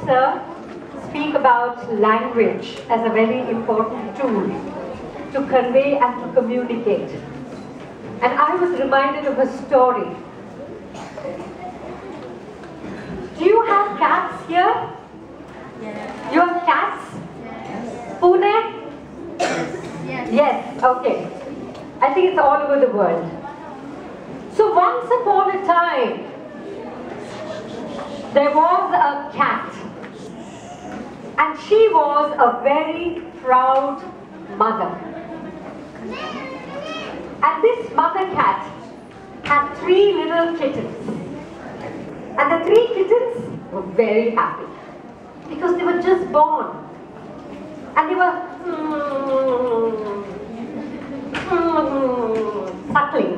sir speak about language as a very important tool to convey and to communicate. And I was reminded of a story. Do you have cats here? Yes. You have cats? Yes. Pune? Yes. Yes, okay. I think it's all over the world. So once upon a time, there was a cat. And she was a very proud mother. And this mother cat had 3 little kittens. And the 3 kittens were very happy because they were just born. And they were suckling.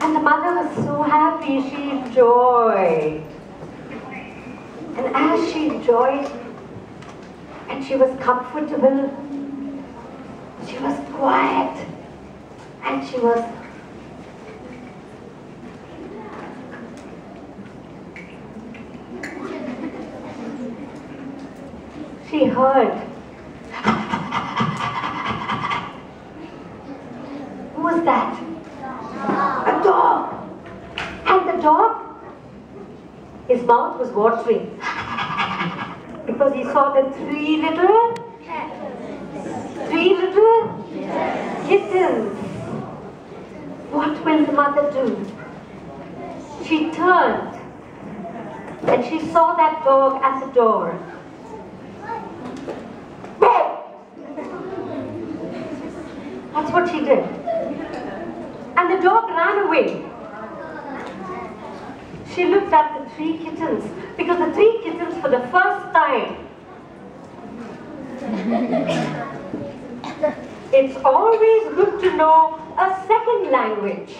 And the mother was so happy, she enjoyed. And as she enjoyed, and she was comfortable, she was quiet, and she was she heard. Who was that? A dog. And the dog, his mouth was watering because he saw the 3 little kittens. What will the mother do? She turned and she saw that dog at the door. That's what she did. And the dog ran away. She looked at the 3 kittens, because the 3 kittens for the first time, it's always good to know a second language.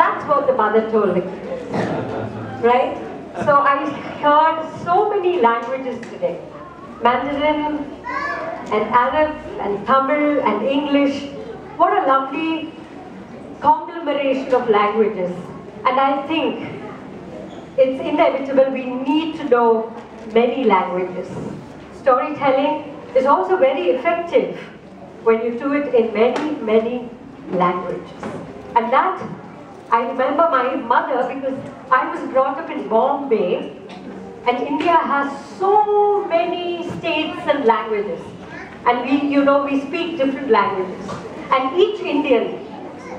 That's what the mother told the kittens, right? So I heard so many languages today. Mandarin and Arab and Tamil and English. What a lovely conglomeration of languages. And I think it's inevitable we need to know many languages. Storytelling is also very effective when you do it in many, many languages. And that, I remember my mother, because I was brought up in Bombay, and India has so many states and languages. And we speak different languages. And each Indian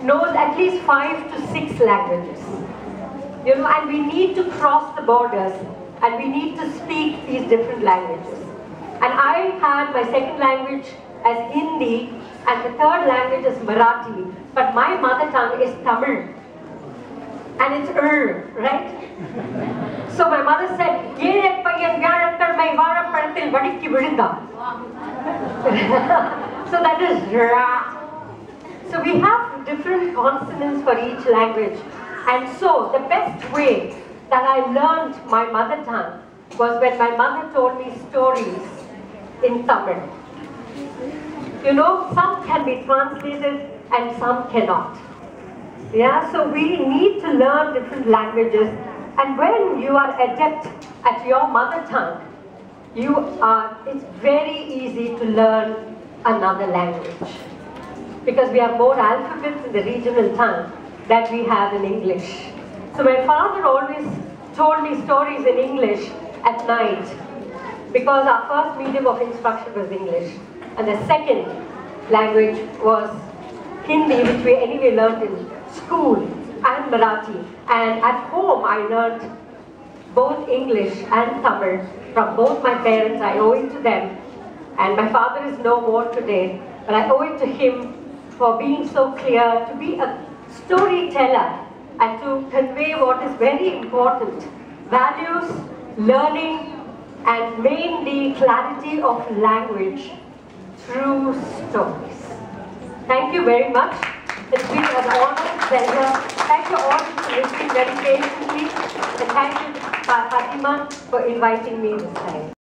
knows at least 5 to 6 languages. And we need to cross the borders and we need to speak these different languages. And I had my second language as Hindi and the third language is Marathi. But my mother tongue is Tamil. And it's right? So my mother said, so that is Ra. So we have different consonants for each language. And so the best way that I learned my mother tongue was when my mother told me stories in Tamil. Some can be translated and some cannot. Yeah, so we need to learn different languages. And when you are adept at your mother tongue, it's very easy to learn another language. Because we have more alphabets in the regional tongue than we have in English. So my father always told me stories in English at night because our first medium of instruction was English. And the second language was Hindi, which we anyway learned in school, and Marathi. And at home I learned both English and Tamil from both my parents. I owe it to them. And my father is no more today, but I owe it to him for being so clear, to be a storyteller and to convey what is very important: values, learning, and mainly clarity of language through stories. Thank you very much. It's been an honor, pleasure. Thank you all for listening very patiently, and thank you, Fatima, for inviting me this time.